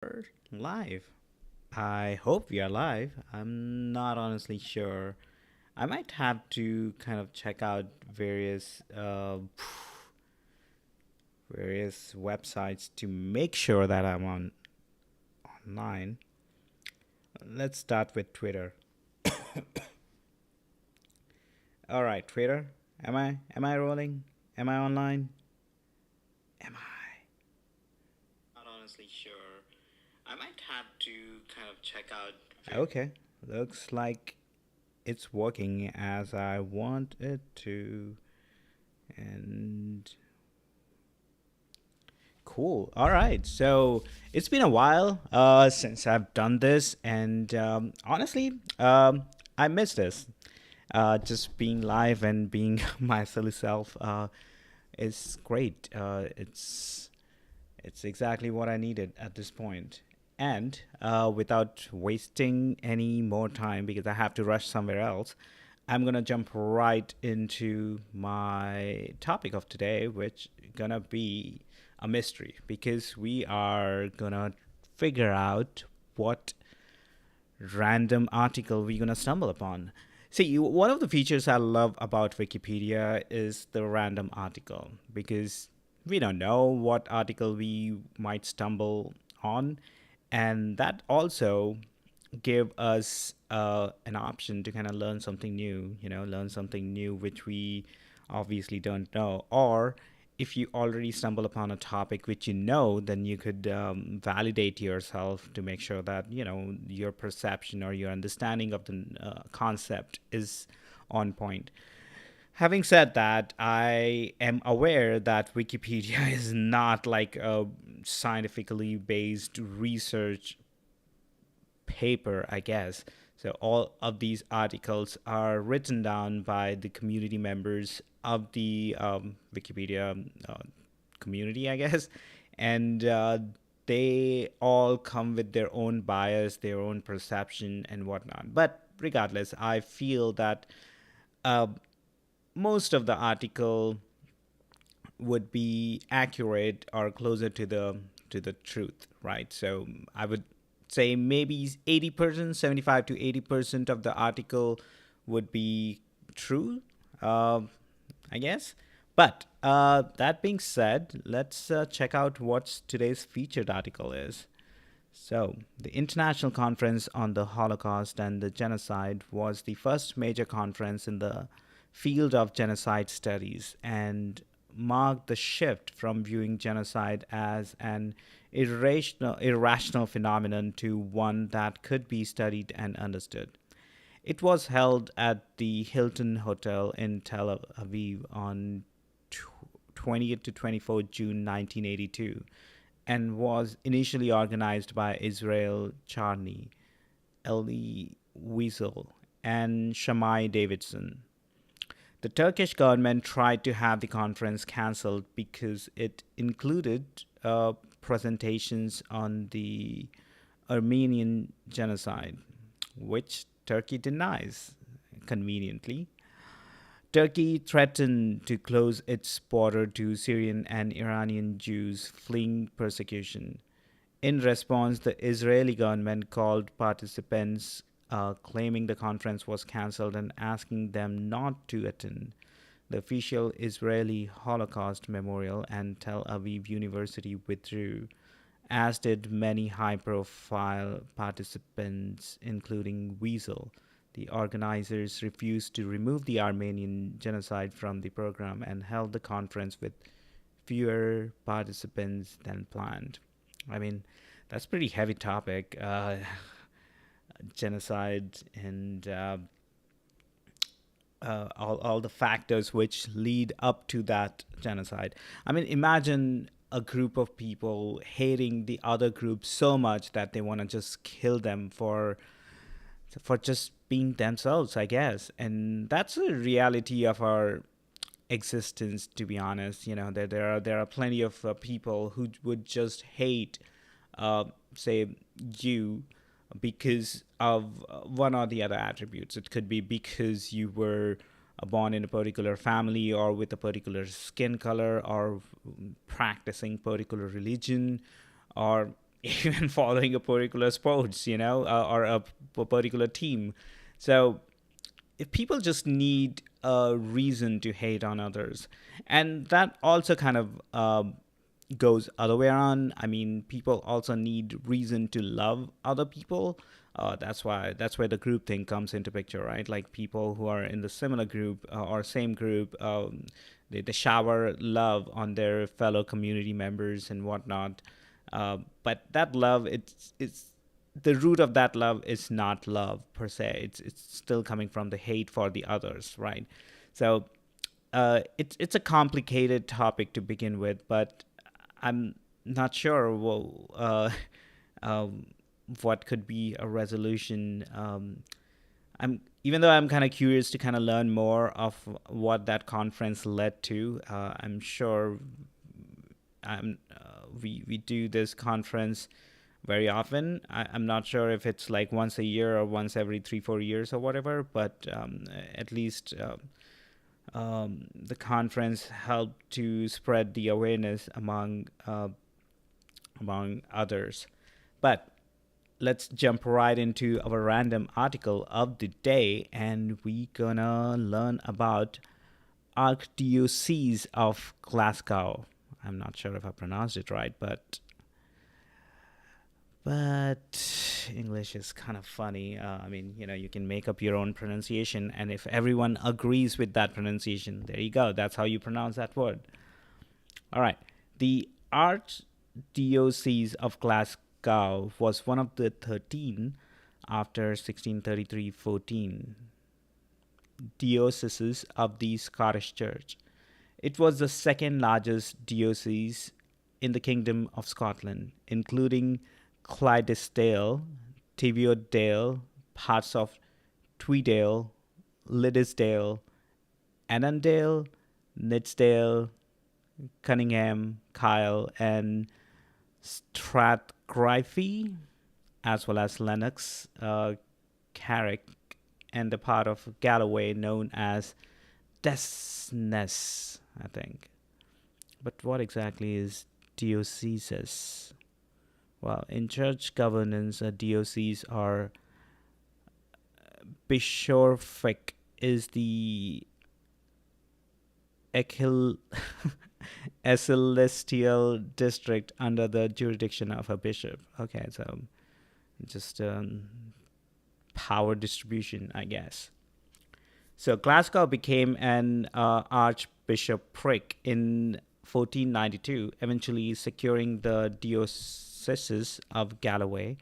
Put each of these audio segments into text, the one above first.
We're live. I hope we are live. I'm not honestly sure. I might have to kind of check out various websites to make sure that I'm online. Let's start with Twitter. All right, Twitter. Am I rolling? Am I online? Am I? Not honestly sure. I might have to kind of check out. Okay, looks like it's working as I want it to. And cool. All right. So it's been a while since I've done this, and honestly, I miss this. Just being live and being my silly self is great. It's exactly what I needed at this point. And without wasting any more time, because I have to rush somewhere else, I'm gonna jump right into my topic of today, which gonna be a mystery, because we are gonna figure out what random article we're gonna stumble upon. See, one of the features I love about Wikipedia is the random article, because we don't know what article we might stumble on, and that also give us an option to kind of learn something new, learn something new which we obviously don't know. Or if you already stumble upon a topic which you know, then you could validate yourself to make sure that, your perception or your understanding of the concept is on point. Having said that, I am aware that Wikipedia is not like a scientifically based research paper, I guess. So all of these articles are written down by the community members of the Wikipedia community, I guess, and they all come with their own bias, their own perception, and whatnot. But regardless, I feel that uh, most of the article would be accurate or closer to the truth, right? So I would say maybe 80%, 75 to 80% of the article would be true, uh, I guess. But that being said, let's check out what today's featured article is. So, the International Conference on the Holocaust and the Genocide was the first major conference in the field of genocide studies and marked the shift from viewing genocide as an irrational phenomenon to one that could be studied and understood. It was held at the Hilton Hotel in Tel Aviv on 20th to 24th June 1982 and was initially organized by Israel Charny, Elie Wiesel, and Shammai Davidson. The Turkish government tried to have the conference cancelled because it included presentations on the Armenian genocide, which Turkey denies conveniently. Turkey threatened to close its border to Syrian and Iranian Jews fleeing persecution. In response, the Israeli government called participants, claiming the conference was cancelled and asking them not to attend. The official Israeli Holocaust Memorial and Tel Aviv University withdrew, as did many high profile participants, including Wiesel. The organizers refused to remove the Armenian genocide from the program and held the conference with fewer participants than planned. I mean, that's pretty heavy topic, genocide and all the factors which lead up to that genocide. I mean, imagine a group of people hating the other group so much that they want to just kill them for just being themselves, I guess. And that's a reality of our existence, to be honest. There are plenty of people who would just hate, say, you because of one or the other attributes. It could be because you were born in a particular family or with a particular skin color or practicing particular religion, or even following a particular sports, or a particular team. So if people just need a reason to hate on others, and that also kind of goes other way around. I mean, people also need reason to love other people. That's where the group thing comes into picture, right? Like people who are in the similar group or same group, they shower love on their fellow community members and whatnot. But that love, it's the root of that love is not love per se. It's still coming from the hate for the others, right? So it's a complicated topic to begin with, but I'm not sure um, what could be a resolution. I'm even though I'm kind of curious to kind of learn more of what that conference led to. I'm sure we do this conference very often. I'm not sure if it's like once a year or once every 3-4 years or whatever, but at least the conference helped to spread the awareness among others. But let's jump right into our random article of the day, and we gonna learn about Archdiocese of Glasgow. I'm not sure if I pronounced it right, but English is kind of funny. I mean, you can make up your own pronunciation, and if everyone agrees with that pronunciation, there you go. That's how you pronounce that word. All right. The Archdiocese of Glasgow was one of the 13 after 1633-14 dioceses of the Scottish Church. It was the second largest diocese in the Kingdom of Scotland, including Clydesdale, Teviotdale, parts of Tweedale, Liddesdale, Annandale, Nitsdale, Cunningham, Kyle, and Strathclyde, as well as Lennox, Carrick, and the part of Galloway known as Desnes, I think. But what exactly is dioceses? Well, in church governance, a diocese or bishopric is the ecclesiastical district under the jurisdiction of a bishop. Okay, so just power distribution, I guess. So Glasgow became an archbishopric in 1492, eventually securing the dioceses of Galloway,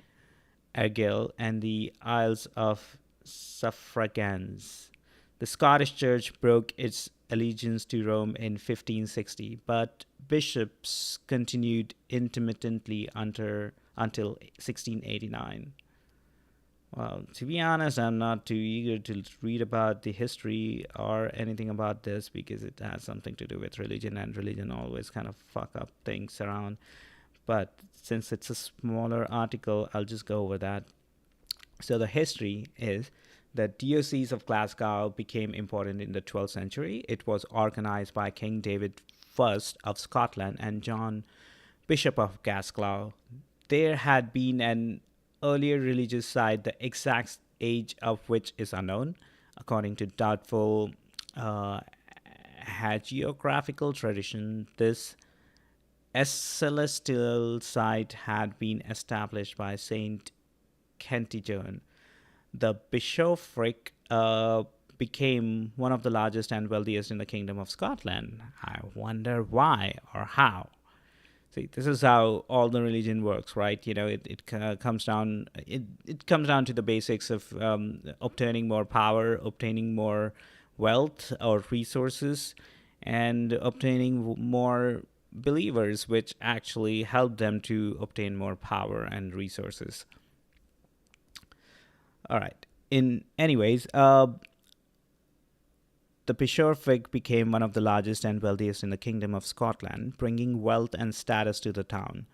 Argyll, and the Isles of Suffragans. The Scottish Church broke its allegiance to Rome in 1560, but bishops continued intermittently until 1689. Well, to be honest, I'm not too eager to read about the history or anything about this because it has something to do with religion, and religion always kind of fuck up things around. But since it's a smaller article, I'll just go over that. So the history is that Diocese of Glasgow became important in the 12th century. It was organized by King David I of Scotland and John, Bishop of Glasgow. There had been an earlier religious site, the exact age of which is unknown, according to doubtful hagiographical tradition. This celestial site had been established by Saint Kentigern. The bishopric became one of the largest and wealthiest in the Kingdom of Scotland. I wonder why or how. See, this is how all the religion works, right? It comes down to the basics of obtaining more power, obtaining more wealth or resources, and obtaining more believers, which actually help them to obtain more power and resources. All right. The bishopric became one of the largest and wealthiest in the Kingdom of Scotland, bringing wealth and status to the town.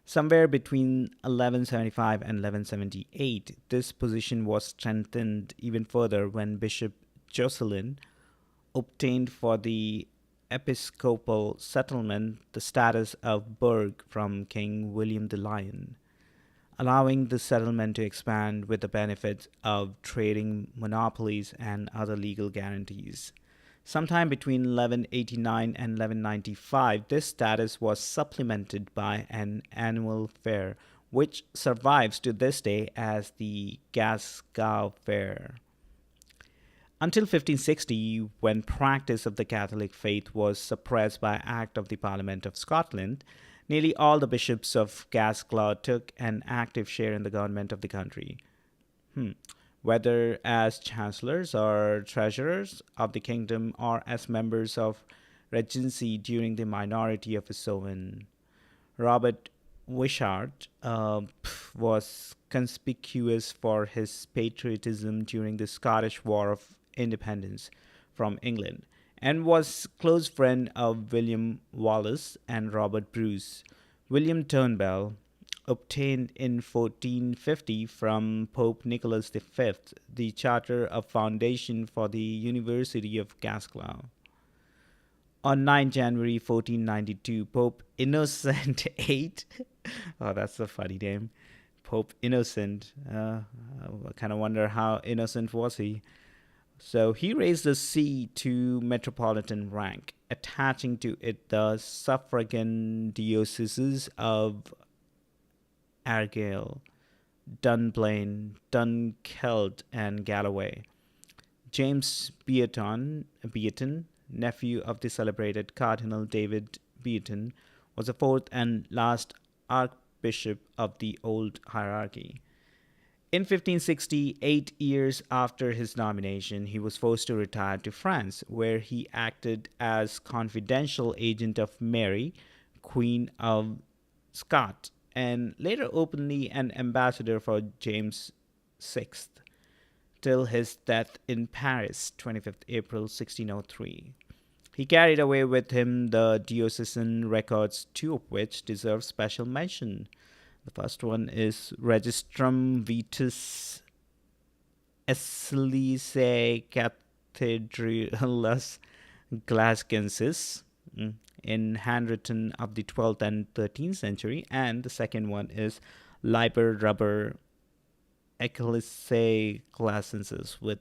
Somewhere between 1175 and 1178, this position was strengthened even further when Bishop Jocelyn obtained for the episcopal settlement the status of burgh from King William the Lion. allowing the settlement to expand with the benefits of trading monopolies and other legal guarantees. Sometime between 1189 and 1195, this status was supplemented by an annual fair, which survives to this day as the Glasgow Fair. Until 1560, when practice of the Catholic faith was suppressed by Act of the Parliament of Scotland, nearly all the bishops of Glasgow took an active share in the government of the country. Whether as chancellors or treasurers of the kingdom or as members of regency during the minority of his sovereign. Robert Wishart was conspicuous for his patriotism during the Scottish War of Independence from England and was close friend of William Wallace and Robert Bruce. William Turnbull obtained in 1450 from Pope Nicholas V the charter of foundation for the University of Glasgow. On 9 January 1492, Pope Innocent VIII, oh, that's a funny name, Pope Innocent, I kind of wonder how innocent was he. So he raised the see to metropolitan rank, attaching to it the suffragan dioceses of Argyll, Dunblane, Dunkeld, and Galloway. James Beaton, nephew of the celebrated Cardinal David Beaton, was the fourth and last archbishop of the old hierarchy. In 1560, 8 years after his nomination, he was forced to retire to France, where he acted as confidential agent of Mary, Queen of Scots, and later openly an ambassador for James VI, till his death in Paris, 25th April 1603. He carried away with him the Diocesan Records, two of which deserve special mention. The first one is Registrum Vitus Ecclesiae Cathedralis Glasgensis, in handwritten of the 12th and 13th century, and the second one is Liber Rubber Ecclesiae Glasgensis with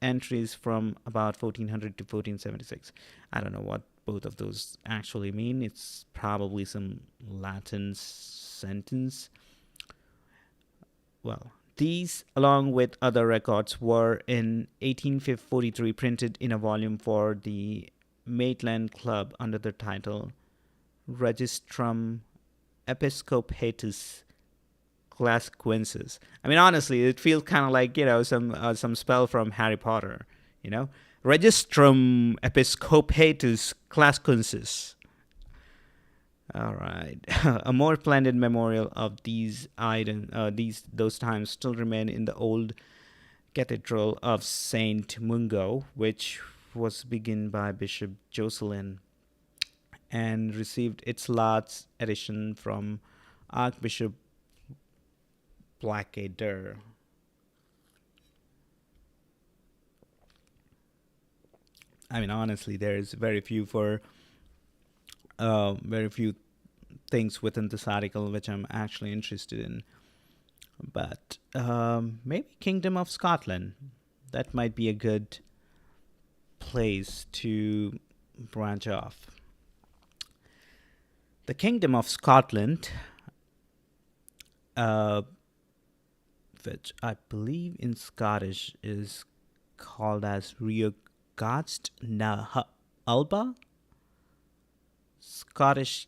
entries from about 1400 to 1476. I don't know what both of those actually mean. It's probably some Latin sentence. Well, these, along with other records, were in 1843 printed in a volume for the Maitland Club under the title Registrum Episcopatus Glasquensis. I mean, honestly, it feels kind of like, some spell from Harry Potter, Registrum Episcopatus Glasquensis. All right. A more splendid memorial of these those times still remain in the old Cathedral of Saint Mungo, which was begun by Bishop Jocelyn and received its last edition from Archbishop Blackadder. I mean, honestly, there's very few things within this article which I'm actually interested in. But maybe Kingdom of Scotland. That might be a good place to branch off. The Kingdom of Scotland, which I believe in Scottish is called as Rtucs na Alba, Scottish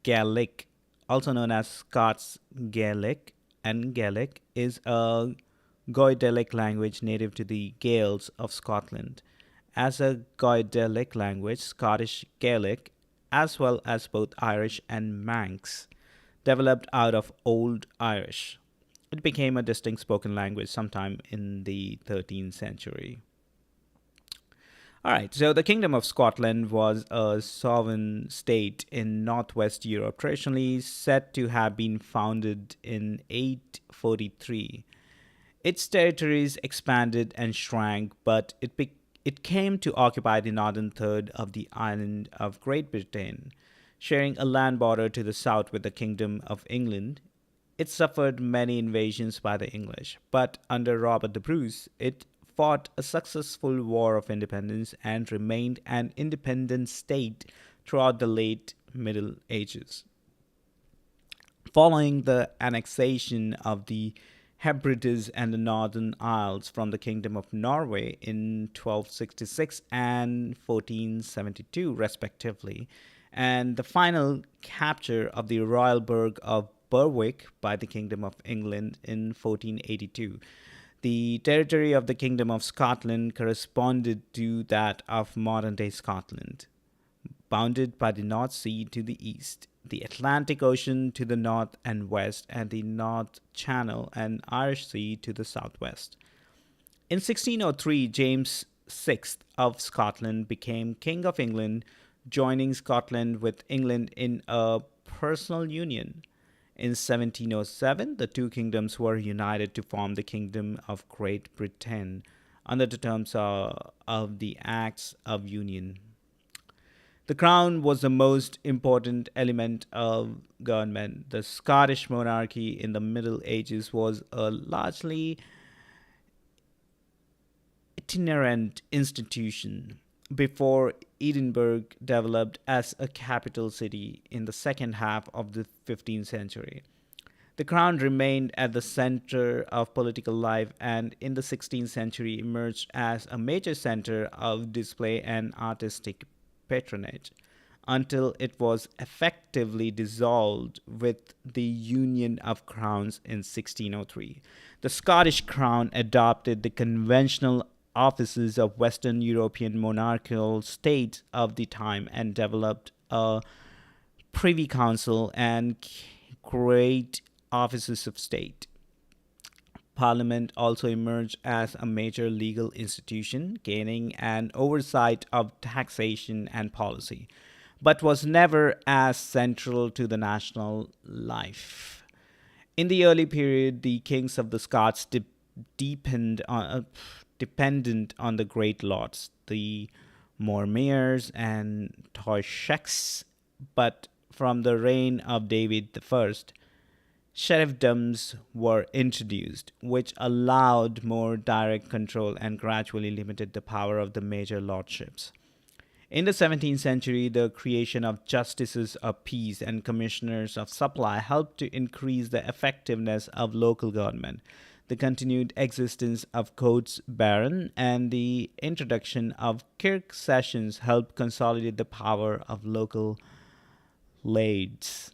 Gaelic, also known as Scots Gaelic, and Gaelic is a Goidelic language native to the Gaels of Scotland. As a Goidelic language, Scottish Gaelic, as well as both Irish and Manx, developed out of Old Irish. It became a distinct spoken language sometime in the 13th century. All right, so the Kingdom of Scotland was a sovereign state in northwest Europe, traditionally said to have been founded in 843. Its territories expanded and shrank, but it came to occupy the northern third of the island of Great Britain, sharing a land border to the south with the Kingdom of England. It suffered many invasions by the English, but under Robert the Bruce, it fought a successful war of independence and remained an independent state throughout the late Middle Ages. Following the annexation of the Hebrides and the Northern Isles from the Kingdom of Norway in 1266 and 1472, respectively, and the final capture of the royal burgh of Berwick by the Kingdom of England in 1482. The territory of the Kingdom of Scotland corresponded to that of modern day Scotland, bounded by the North Sea to the east, the Atlantic Ocean to the north and west, and the North Channel and Irish Sea to the southwest. In 1603, James VI of Scotland became King of England, joining Scotland with England in a personal union. In 1707, the two kingdoms were united to form the Kingdom of Great Britain under the terms of the Acts of Union. The crown was the most important element of government. The Scottish monarchy in the Middle Ages was a largely itinerant institution before Edinburgh developed as a capital city in the second half of the 15th century. The crown remained at the center of political life and in the 16th century emerged as a major center of display and artistic patronage until it was effectively dissolved with the Union of Crowns in 1603. The Scottish crown adopted the conventional offices of Western European monarchical states of the time and developed a privy council and great offices of state. Parliament also emerged as a major legal institution, gaining an oversight of taxation and policy, but was never as central to the national life. In the early period, the kings of the Scots dependent on the great lords, the Mormaers and Taoiseachs, but from the reign of David I, sheriffdoms were introduced, which allowed more direct control and gradually limited the power of the major lordships. In the 17th century, the creation of justices of peace and commissioners of supply helped to increase the effectiveness of local government. The continued existence of courts baron and the introduction of kirk sessions helped consolidate the power of local lades.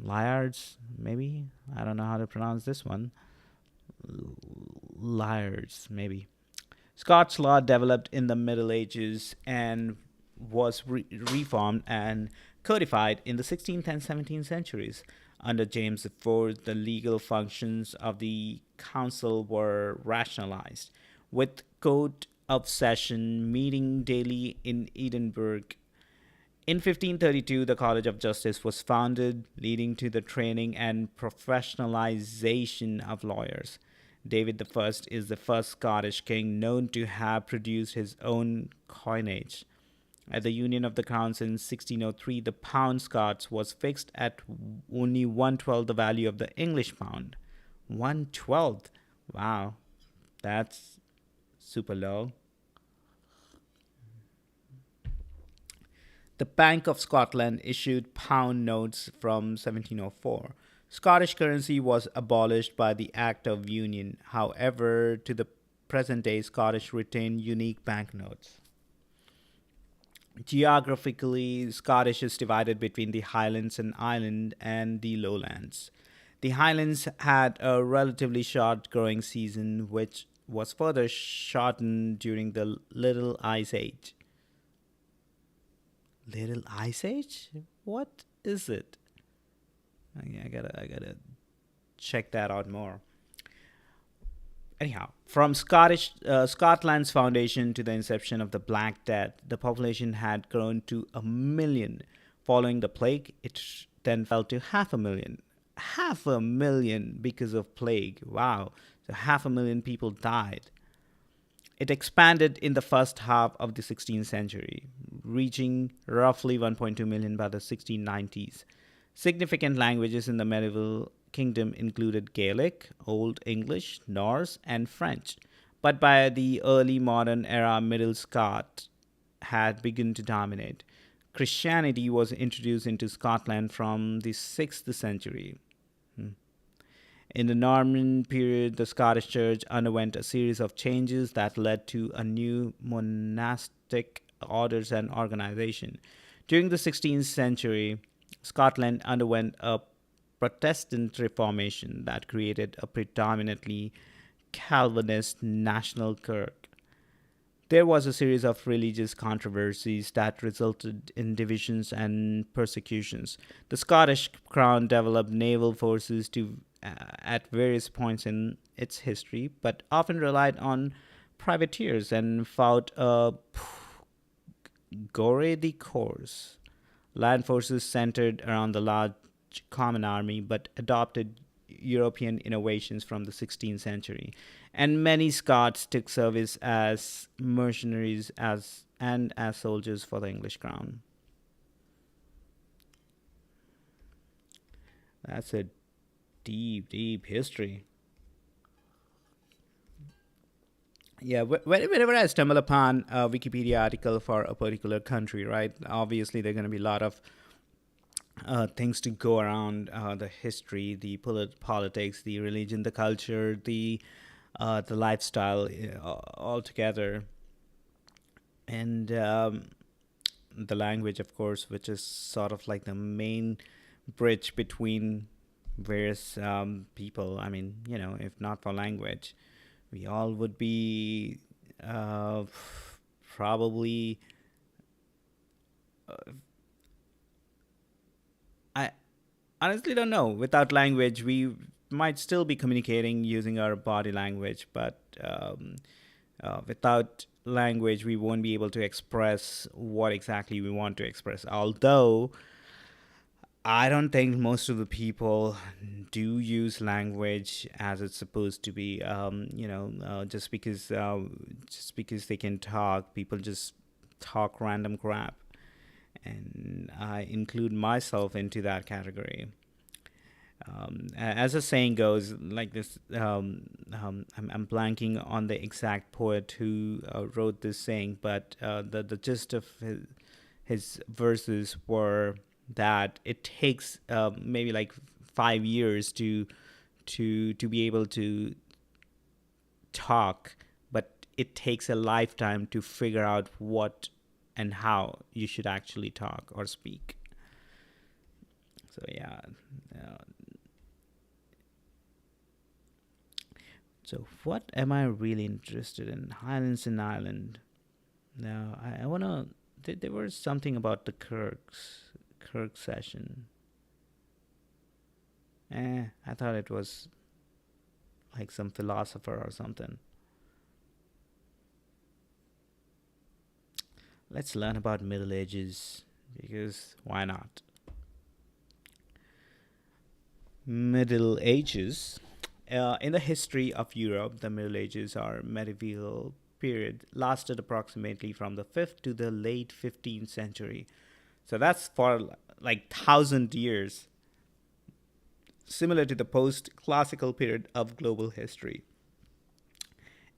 Liards, maybe? I don't know how to pronounce this one. Liards, maybe. Scots law developed in the Middle Ages and was reformed and codified in the 16th and 17th centuries. Under James IV, the legal functions of the council were rationalized, with court of session meeting daily in Edinburgh. In 1532, the College of Justice was founded, leading to the training and professionalization of lawyers. David I is the first Scottish king known to have produced his own coinage. At the Union of the Crowns in 1603, the pound Scots was fixed at only 1/12 the value of the English pound. 1/12? Wow, that's super low. The Bank of Scotland issued pound notes from 1704. Scottish currency was abolished by the Act of Union. However, to the present day, Scottish retain unique banknotes. Geographically, Scottish is divided between the Highlands and Island and the Lowlands. The Highlands had a relatively short growing season, which was further shortened during the Little Ice Age. Little Ice Age? What is it? I gotta check that out more. Anyhow, from Scotland's foundation to the inception of the Black Death, the population had grown to 1 million. Following the plague, it then fell to 500,000. 500,000 because of plague. Wow. So 500,000 people died. It expanded in the first half of the 16th century, reaching roughly 1.2 million by the 1690s. Significant languages in the medieval kingdom included Gaelic, Old English, Norse, and French. But by the early modern era, Middle Scot had begun to dominate. Christianity was introduced into Scotland from the 6th century. In the Norman period, the Scottish Church underwent a series of changes that led to a new monastic orders and organization. During the 16th century, Scotland underwent a Protestant Reformation that created a predominantly Calvinist national kirk. There was a series of religious controversies that resulted in divisions and persecutions. The Scottish Crown developed naval forces at various points in its history, but often relied on privateers and fought a gore de corps. Land forces centered around the large common army but adopted European innovations from the 16th century. And many Scots took service as mercenaries and as soldiers for the English crown. That's a deep, deep history. Yeah, whenever I stumble upon a Wikipedia article for a particular country, right, obviously there are going to be a lot of things to go around the history, the politics, the religion, the culture, the lifestyle all together, and the language, of course, which is sort of like the main bridge between various people. I mean, if not for language, we all would be probably. I honestly don't know. Without language, we might still be communicating using our body language, but without language, we won't be able to express what exactly we want to express. Although I don't think most of the people do use language as it's supposed to be. Just because they can talk, people just talk random crap, and I include myself into that category. As the saying goes, like this, I'm blanking on the exact poet who wrote this saying, but the gist of his verses were that it takes maybe like 5 years to be able to talk, but it takes a lifetime to figure out what and how you should actually talk or speak. So yeah. So what am I really interested in? Highlands in Ireland. Now I wanna. There was something about the Kirk session. I thought it was like some philosopher or something. Let's learn about Middle Ages because why not? Middle Ages. In the history of Europe, the Middle Ages or medieval period lasted approximately from the 5th to the late 15th century. So that's for like 1,000 years, similar to the post-classical period of global history.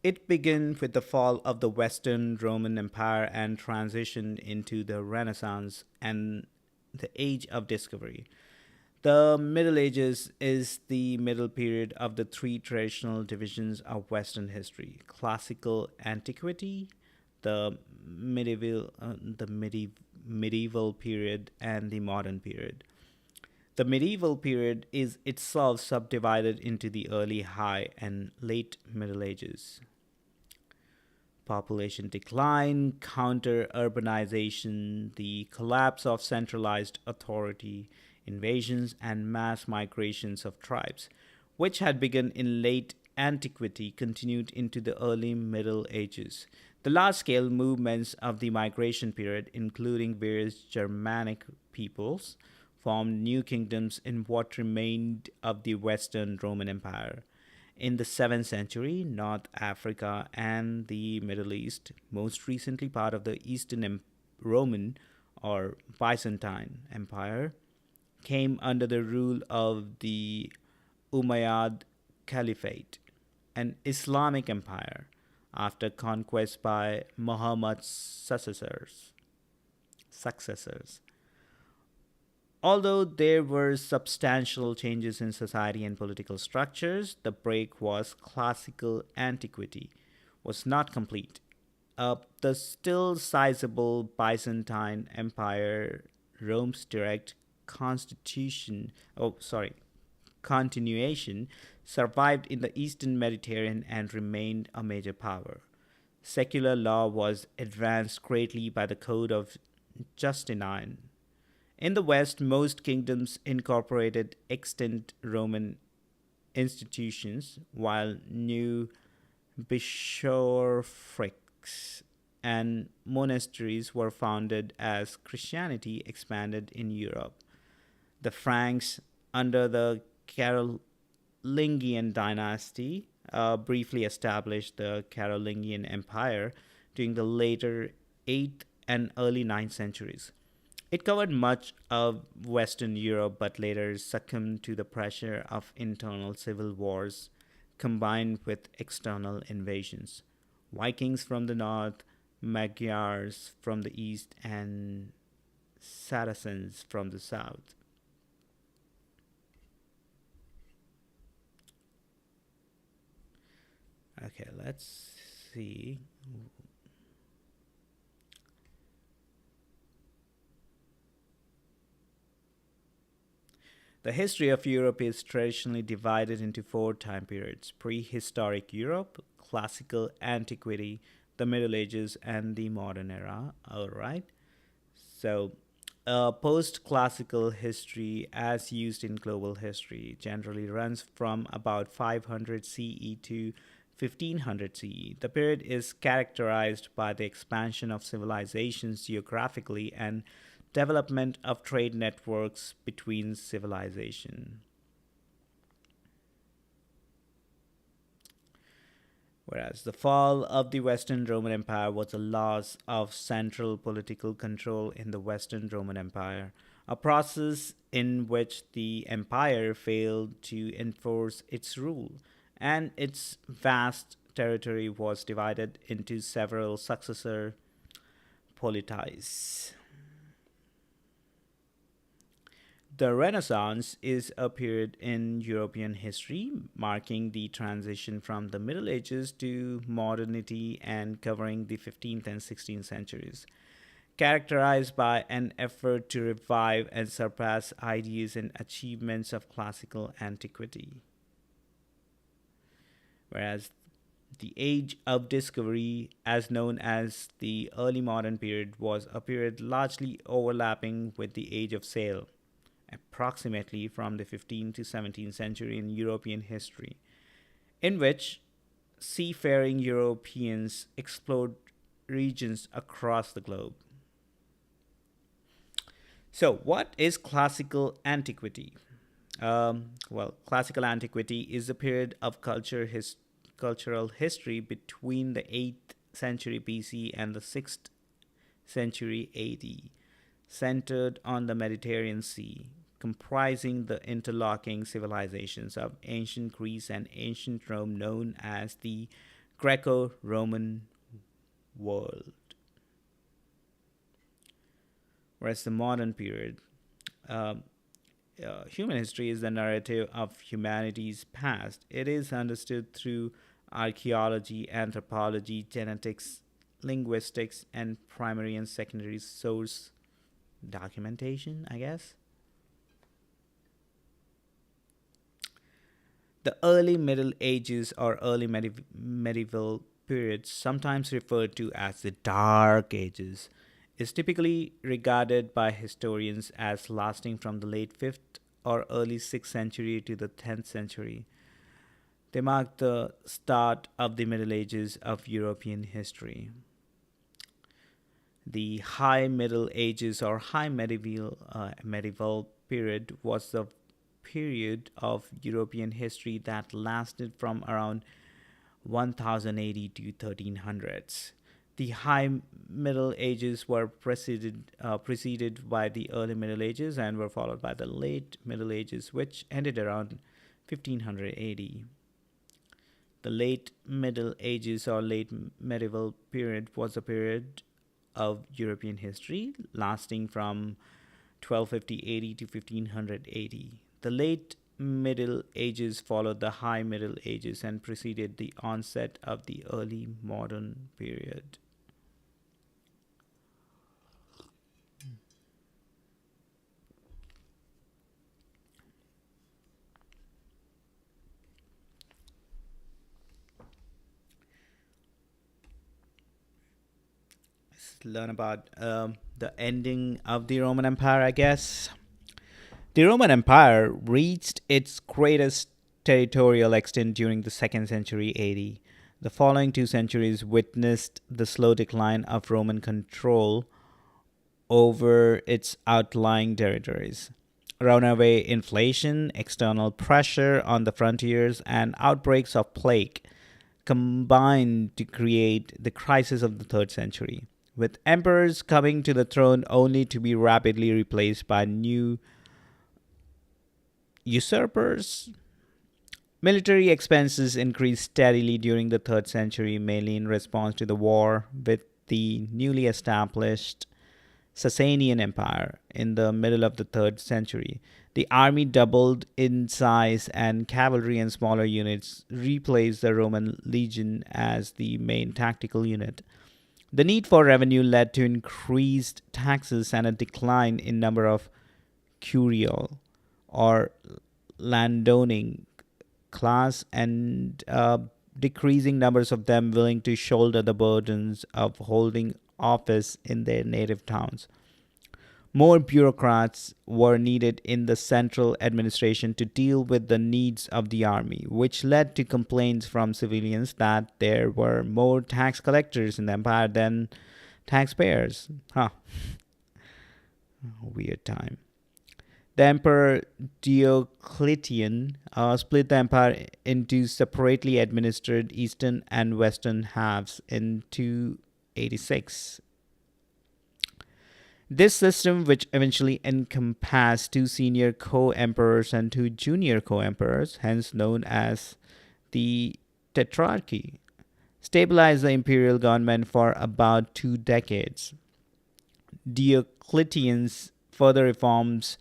It began with the fall of the Western Roman Empire and transitioned into the Renaissance and the Age of Discovery. The Middle Ages is the middle period of the three traditional divisions of Western history: classical antiquity, the medieval period, and the modern period. The medieval period is itself subdivided into the early high and late Middle Ages. Population decline, counter urbanization, the collapse of centralized authority, invasions, and mass migrations of tribes, which had begun in late antiquity, continued into the early Middle Ages. The large scale movements of the migration period, including various Germanic peoples, formed new kingdoms in what remained of the Western Roman Empire. In the 7th century, North Africa and the Middle East, most recently part of the Eastern Roman or Byzantine Empire, came under the rule of the Umayyad Caliphate, an Islamic empire after conquest by Muhammad's successors. Although there were substantial changes in society and political structures, the break was classical antiquity was not complete. The still sizable Byzantine Empire, Rome's direct constitution, oh sorry, continuation, survived in the Eastern Mediterranean and remained a major power. Secular law was advanced greatly by the Code of Justinian. In the West, most kingdoms incorporated extant Roman institutions, while new bishoprics and monasteries were founded as Christianity expanded in Europe. The Franks, under the Carolingian dynasty, briefly established the Carolingian Empire during the later 8th and early ninth centuries. It covered much of Western Europe but later succumbed to the pressure of internal civil wars combined with external invasions. Vikings from the north, Magyars from the east, and Saracens from the south. Okay, let's see. The history of Europe is traditionally divided into four time periods: prehistoric Europe, classical antiquity, the Middle Ages, and the modern era. All right. So, post classical history, as used in global history, generally runs from about 500 CE to 1500 CE. The period is characterized by the expansion of civilizations geographically and development of trade networks between civilization. Whereas the fall of the Western Roman Empire was a loss of central political control in the Western Roman Empire, a process in which the empire failed to enforce its rule, and its vast territory was divided into several successor polities. The Renaissance is a period in European history marking the transition from the Middle Ages to modernity and covering the 15th and 16th centuries, characterized by an effort to revive and surpass ideas and achievements of classical antiquity. Whereas the Age of Discovery, as known as the early modern period, was a period largely overlapping with the Age of Sail, approximately from the 15th to 17th century in European history, in which seafaring Europeans explored regions across the globe. So, what is classical antiquity? Classical antiquity is a period of cultural history between the 8th century BC and the 6th century AD, centered on the Mediterranean Sea, comprising the interlocking civilizations of ancient Greece and ancient Rome, known as the Greco Roman world. Whereas the modern period, human history is the narrative of humanity's past. It is understood through archaeology, anthropology, genetics, linguistics, and primary and secondary source documentation, I guess. The early Middle Ages or early medieval period, sometimes referred to as the Dark Ages, is typically regarded by historians as lasting from the late 5th or early 6th century to the 10th century. They mark the start of the Middle Ages of European history. The High Middle Ages or medieval period was the period of European history that lasted from around 1080 to 1300s. The High Middle Ages were preceded by the Early Middle Ages and were followed by the Late Middle Ages, which ended around 1500 AD. The late Middle Ages or late medieval period was a period of European history lasting from 1250 AD to 1500 AD. The late Middle Ages followed the High Middle Ages and preceded the onset of the early modern period. Let's learn about the ending of the Roman Empire, I guess. The Roman Empire reached its greatest territorial extent during the 2nd century AD. The following 2 centuries witnessed the slow decline of Roman control over its outlying territories. Runaway inflation, external pressure on the frontiers, and outbreaks of plague combined to create the crisis of the 3rd century, with emperors coming to the throne only to be rapidly replaced by new usurpers. Military expenses increased steadily during the 3rd century, mainly in response to the war with the newly established Sasanian Empire in the middle of the 3rd century. The army doubled in size, and cavalry and smaller units replaced the Roman legion as the main tactical unit. The need for revenue led to increased taxes and a decline in number of curial or landowning class, and decreasing numbers of them willing to shoulder the burdens of holding office in their native towns. More bureaucrats were needed in the central administration to deal with the needs of the army, which led to complaints from civilians that there were more tax collectors in the empire than taxpayers. Huh. Weird time. The Emperor Diocletian split the empire into separately administered eastern and western halves in 286. This system, which eventually encompassed 2 senior co-emperors and 2 junior co-emperors, hence known as the Tetrarchy, stabilized the imperial government for about 2 decades. Diocletian's further reforms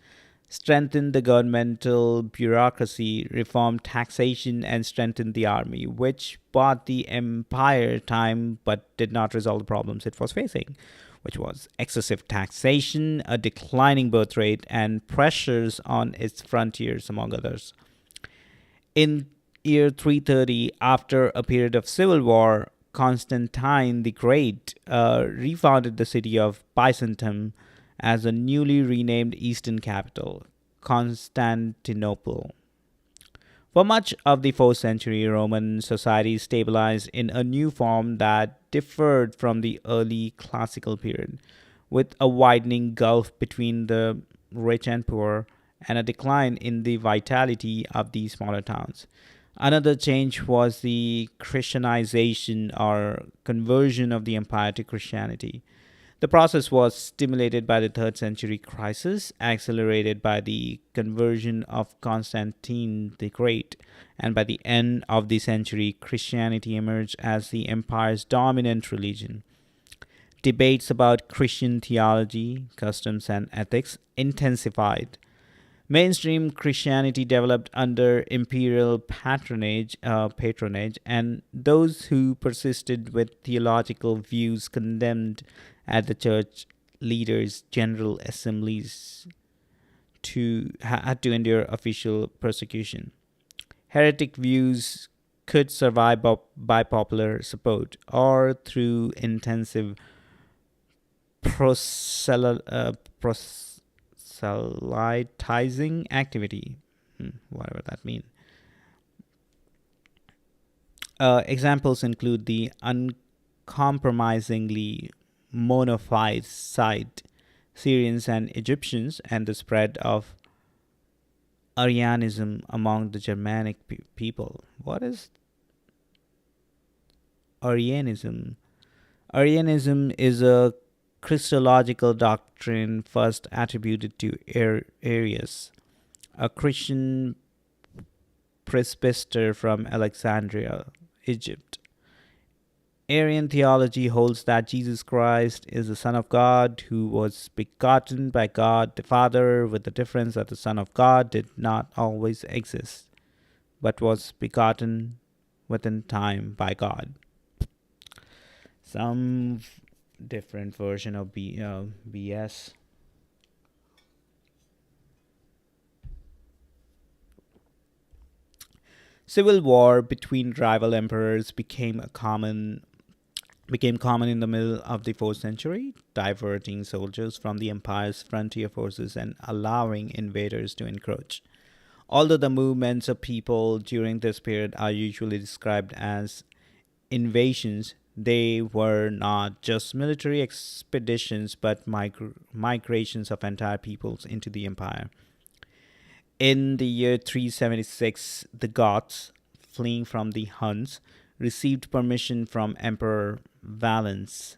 strengthened the governmental bureaucracy, reformed taxation, and strengthened the army, which bought the empire time but did not resolve the problems it was facing, which was excessive taxation, a declining birth rate, and pressures on its frontiers, among others. In year 330, after a period of civil war, Constantine the Great refounded the city of Byzantium as a newly renamed eastern capital, Constantinople. For much of the 4th century, Roman society stabilized in a new form that differed from the early classical period, with a widening gulf between the rich and poor and a decline in the vitality of the smaller towns. Another change was the Christianization or conversion of the empire to Christianity. The process was stimulated by the 3rd century crisis, accelerated by the conversion of Constantine the Great, and by the end of the century, Christianity emerged as the empire's dominant religion. Debates about Christian theology, customs, and ethics intensified. Mainstream Christianity developed under imperial patronage, and those who persisted with theological views condemned at the church leaders' general assemblies had to endure official persecution. Heretic views could survive by popular support or through intensive proselytizing activity, whatever that means. Examples include the uncompromisingly monophysite Syrians and Egyptians, and the spread of Arianism among the Germanic people. What is Arianism? Arianism is a Christological doctrine first attributed to Arius, a Christian presbyter from Alexandria, Egypt. Arian theology holds that Jesus Christ is the Son of God who was begotten by God the Father, with the difference that the Son of God did not always exist, but was begotten within time by God. Some different version of BS. Civil war between rival emperors became common in the middle of the 4th century, diverting soldiers from the empire's frontier forces and allowing invaders to encroach. Although the movements of people during this period are usually described as invasions, they were not just military expeditions but migrations of entire peoples into the empire. In the year 376, the Goths, fleeing from the Huns, received permission from Emperor Valens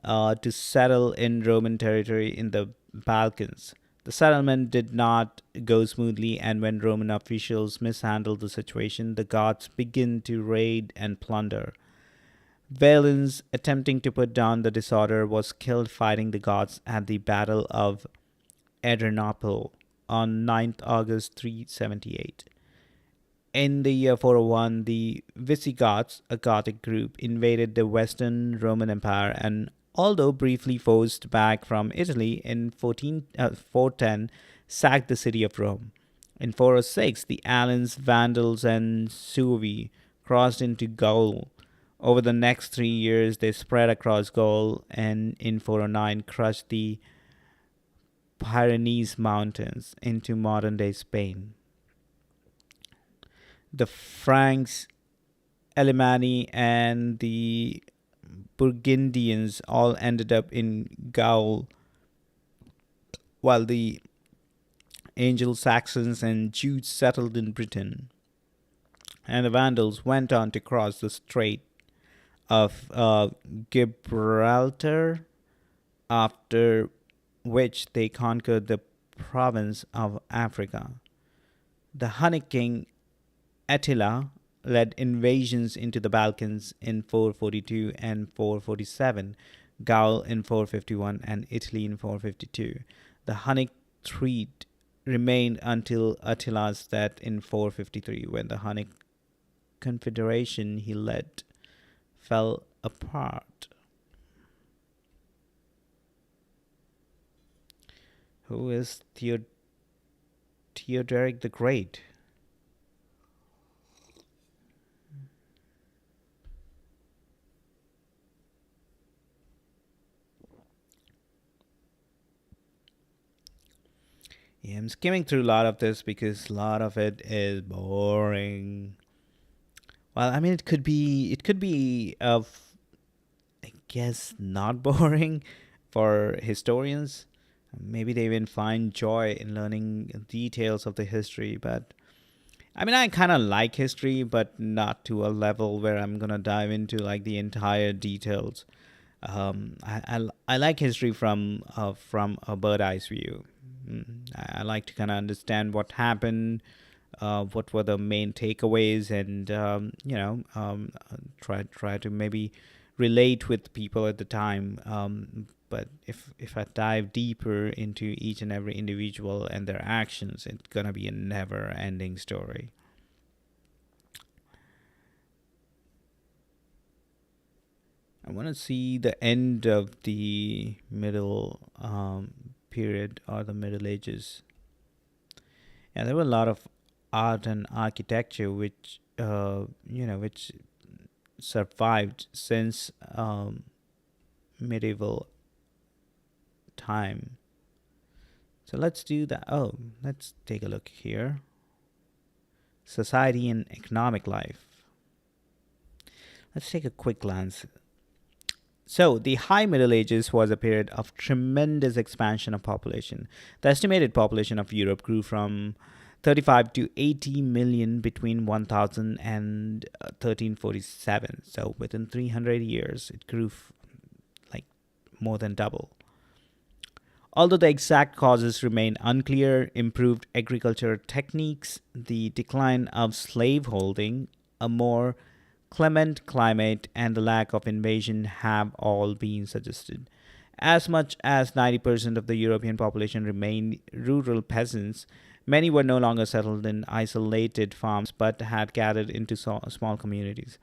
to settle in Roman territory in the Balkans. The settlement did not go smoothly, and when Roman officials mishandled the situation, the Goths began to raid and plunder. Valens, attempting to put down the disorder, was killed fighting the Goths at the Battle of Adrianople on 9th August 378. In the year 401, the Visigoths, a Gothic group, invaded the Western Roman Empire and, although briefly forced back from Italy in 410, sacked the city of Rome. In 406, the Alans, Vandals, and Suevi crossed into Gaul. Over the next 3 years, they spread across Gaul and in 409 crushed the Pyrenees Mountains into modern-day Spain. The Franks, Alemanni, and the Burgundians all ended up in Gaul, while the Anglo-Saxons and Jutes settled in Britain. And the Vandals went on to cross the Strait of Gibraltar, after which they conquered the province of Africa. The Hunnic king Attila led invasions into the Balkans in 442 and 447, Gaul in 451, and Italy in 452. The Hunnic threat remained until Attila's death in 453, when the Hunnic confederation he led fell apart. Who is Theodoric the Great? Yeah, I'm skimming through a lot of this because a lot of it is boring. Well, I mean, it could be I guess, not boring for historians. Maybe they even find joy in learning details of the history. But I mean, I kind of like history, but not to a level where I'm gonna dive into like the entire details. I like history from a bird eyes view. I like to kind of understand what happened, what were the main takeaways, and try to maybe relate with people at the time. But if I dive deeper into each and every individual and their actions, it's gonna be a never-ending story. I want to see the end of the middle period or the Middle Ages. Yeah, there were a lot of art and architecture which survived since medieval time. So let's do that. Oh, let's take a look here. Society and economic life. Let's take a quick glance. So, the High Middle Ages was a period of tremendous expansion of population. The estimated population of Europe grew from 35 to 80 million between 1000 and 1347. So, within 300 years, it grew like more than double. Although the exact causes remain unclear, improved agricultural techniques, the decline of slaveholding, a more clement climate, and the lack of invasion have all been suggested. As much as 90% of the European population remained rural peasants, many were no longer settled in isolated farms but had gathered into small communities,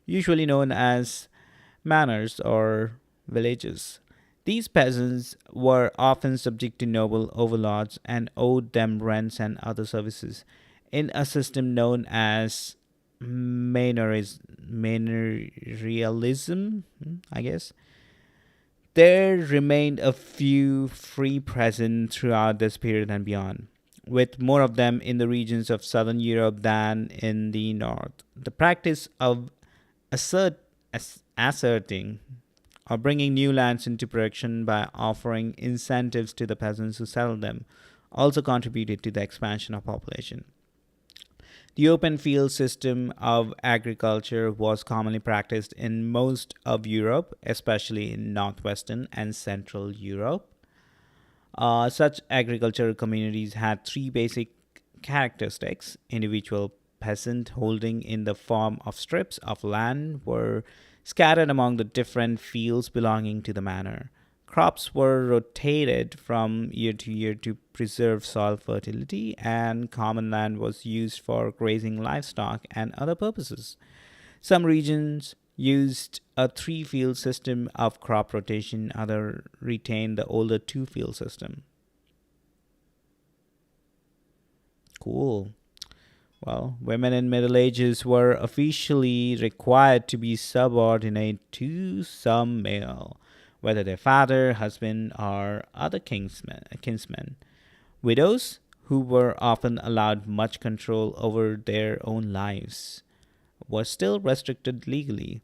usually known as manors or villages. These peasants were often subject to noble overlords and owed them rents and other services in a system known as manorialism, I guess. There remained a few free peasants throughout this period and beyond, with more of them in the regions of southern Europe than in the north. The practice of assert, asserting or bringing new lands into production by offering incentives to the peasants who settled them also contributed to the expansion of population. The open field system of agriculture was commonly practiced in most of Europe, especially in northwestern and central Europe. Such agricultural communities had three basic characteristics. Individual peasant holding in the form of strips of land were scattered among the different fields belonging to the manor. Crops were rotated from year to year to preserve soil fertility, and common land was used for grazing livestock and other purposes. Some regions used a three field system of crop rotation, others retained the older two field system. Cool. Well, women in Middle Ages were officially required to be subordinate to some male, whether their father, husband, or other kinsmen. Widows, who were often allowed much control over their own lives, were still restricted legally.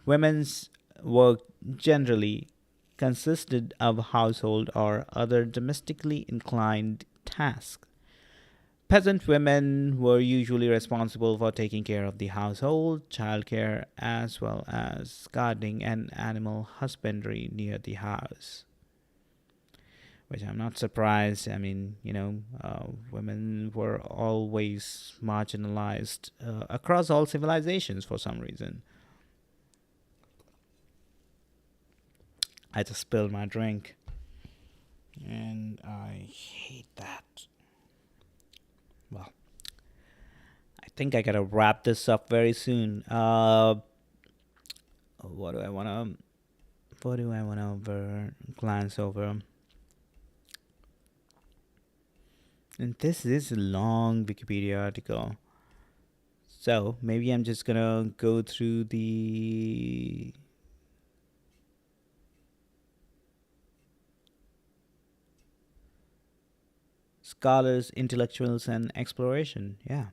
Women's work generally consisted of household or other domestically inclined tasks. Peasant women were usually responsible for taking care of the household, childcare, as well as gardening and animal husbandry near the house. Which I'm not surprised. I mean, women were always marginalized across all civilizations for some reason. I just spilled my drink, and I hate that. Well, I think I gotta wrap this up very soon. What do I wanna? What do I wanna glance over? And this is a long Wikipedia article, so maybe I'm just gonna go through the scholars, intellectuals, and exploration. Yeah.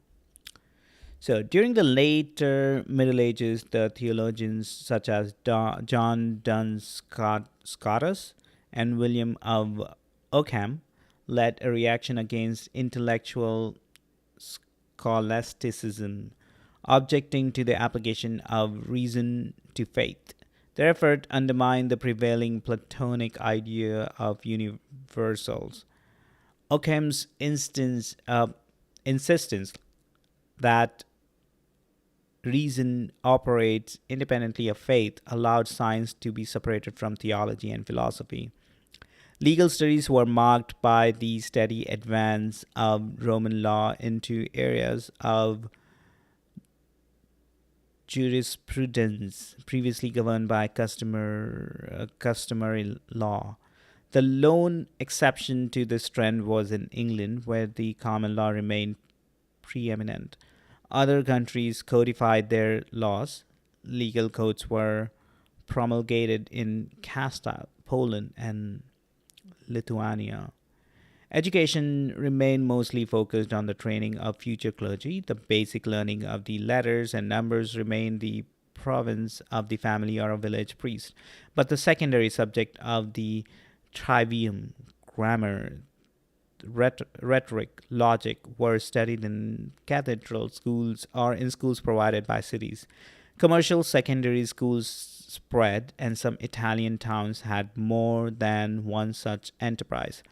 So during the later Middle Ages, the theologians such as John Duns Scotus and William of Ockham led a reaction against intellectual scholasticism, objecting to the application of reason to faith. Their effort undermined the prevailing Platonic idea of universals. Ockham's insistence that reason operates independently of faith allowed science to be separated from theology and philosophy. Legal studies were marked by the steady advance of Roman law into areas of jurisprudence previously governed by customary law. The lone exception to this trend was in England, where the common law remained preeminent. Other countries codified their laws. Legal codes were promulgated in Castile, Poland, and Lithuania. Education remained mostly focused on the training of future clergy. The basic learning of the letters and numbers remained the province of the family or a village priest. But the secondary subject of the trivium, grammar, rhetoric, logic were studied in cathedral schools or in schools provided by cities. Commercial secondary schools spread, and some Italian towns had more than one such enterprise.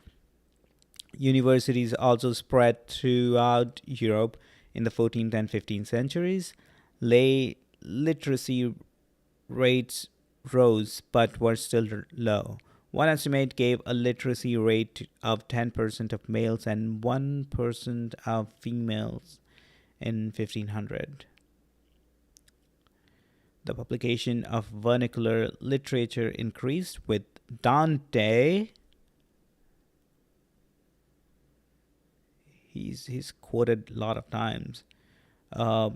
Universities also spread throughout Europe in the 14th and 15th centuries. Lay literacy rates rose but were still low. One estimate gave a literacy rate of 10% of males and 1% of females in 1500. The publication of vernacular literature increased with Dante. He's quoted a lot of times. Uh,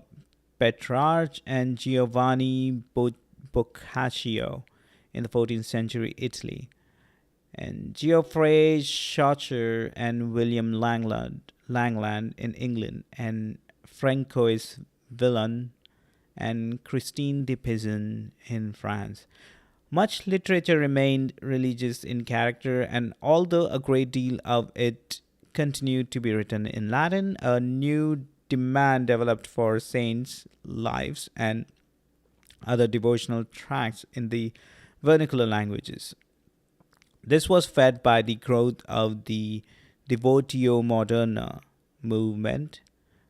Petrarch and Giovanni Boccaccio in the 14th century Italy, and Geoffrey Chaucer and William Langland in England, and Francois Villon and Christine de Pizan in France. Much literature remained religious in character, and although a great deal of it continued to be written in Latin, a new demand developed for saints' lives and other devotional tracts in the vernacular languages. This was fed by the growth of the Devotio Moderna movement,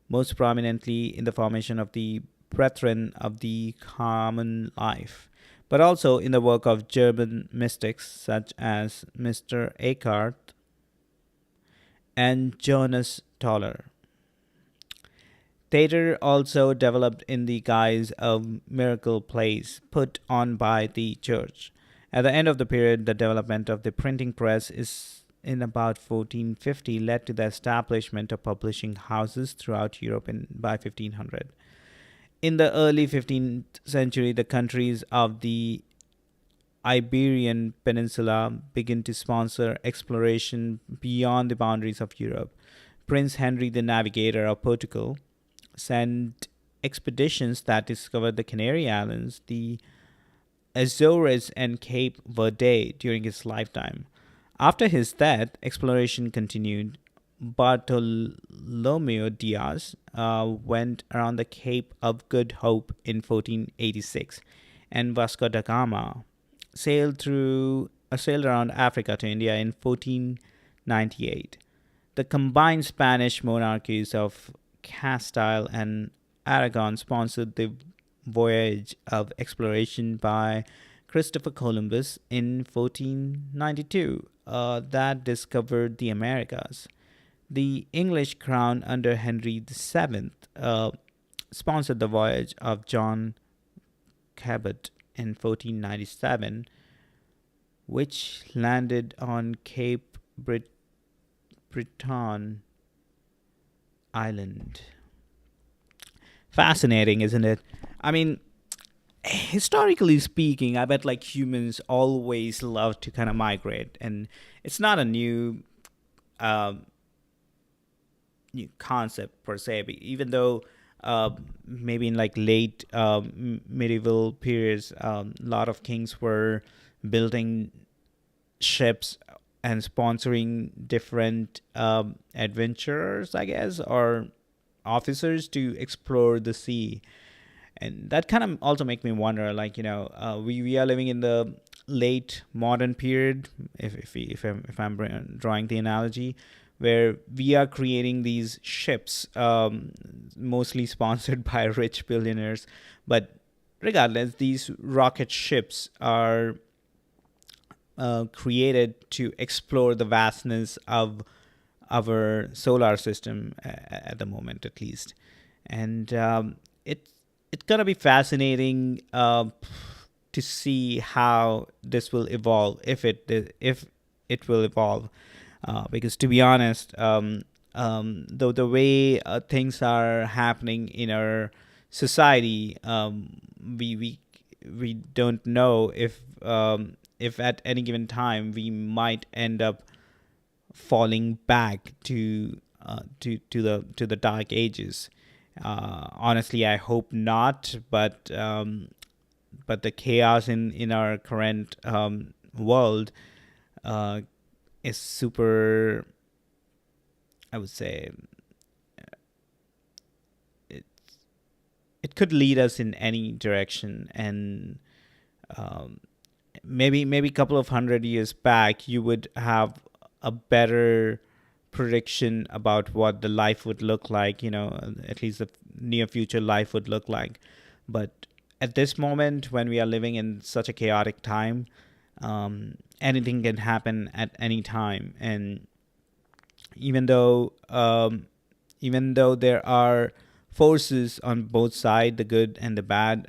most prominently in the formation of the Brethren of the Common Life, but also in the work of German mystics such as Mr. Eckhart and Jonas Toller. Theater also developed in the guise of miracle plays put on by the church. At the end of the period, the development of the printing press is in about 1450 led to the establishment of publishing houses throughout Europe by 1500. In the early 15th century, the countries of the Iberian Peninsula began to sponsor exploration beyond the boundaries of Europe. Prince Henry the Navigator of Portugal sent expeditions that discovered the Canary Islands, the Azores, and Cape Verde during his lifetime. After his death, exploration continued. Bartolomeo Diaz went around the Cape of Good Hope in 1486, and Vasco da Gama sailed around Africa to India in 1498. The combined Spanish monarchies of Castile and Aragon sponsored the voyage of exploration by Christopher Columbus in 1492 that discovered the Americas. The English crown under Henry VII sponsored the voyage of John Cabot in 1497, which landed on Cape Breton Island. Fascinating, isn't it? I mean, historically speaking, I bet like humans always love to kind of migrate, and it's not a new concept per se. Even though maybe in like late medieval periods, a lot of kings were building ships and sponsoring different adventurers, I guess, or officers to explore the sea. And that kind of also make me wonder, like, we are living in the late modern period, if I'm drawing the analogy, where we are creating these ships, mostly sponsored by rich billionaires. But regardless, these rocket ships are created to explore the vastness of our solar system at the moment, at least. And it's gonna be fascinating to see how this will evolve, if it will evolve. Because to be honest, the way things are happening in our society, we don't know if at any given time we might end up falling back to the dark ages. Honestly, I hope not, but the chaos in our current world is super. I would say it could lead us in any direction, and Maybe a couple of 100 years back, you would have a better prediction about what the life would look like, at least the near future life would look like. But at this moment, when we are living in such a chaotic time, anything can happen at any time. And even though there are forces on both sides, the good and the bad,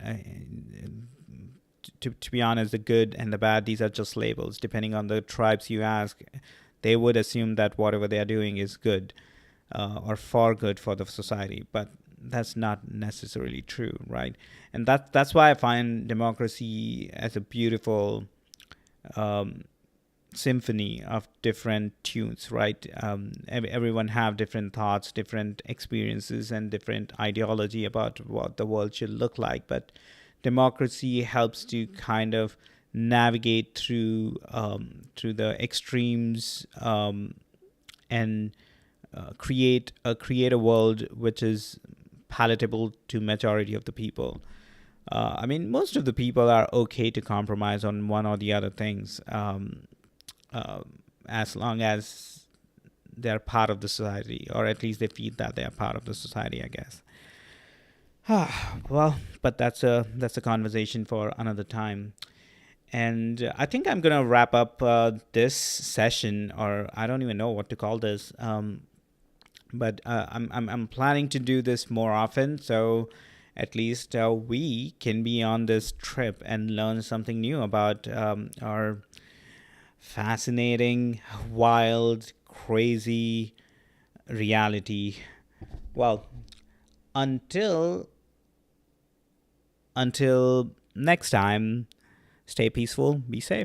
to be honest, the good and the bad, these are just labels. Depending on the tribes you ask, they would assume that whatever they are doing is good, or for good for the society. But that's not necessarily true, right? And that's why I find democracy as a beautiful symphony of different tunes, right? Everyone have different thoughts, different experiences, and different ideology about what the world should look like. But democracy helps to kind of navigate through the extremes, and create a world which is palatable to majority of the people. I mean, most of the people are okay to compromise on one or the other things, as long as they're part of the society, or at least they feel that they are part of the society, I guess. Well, but that's a conversation for another time. And I think I'm gonna wrap up this session, or I don't even know what to call this. But I'm planning to do this more often, so at least we can be on this trip and learn something new about our fascinating, wild, crazy reality. Well, until until next time, stay peaceful, be safe.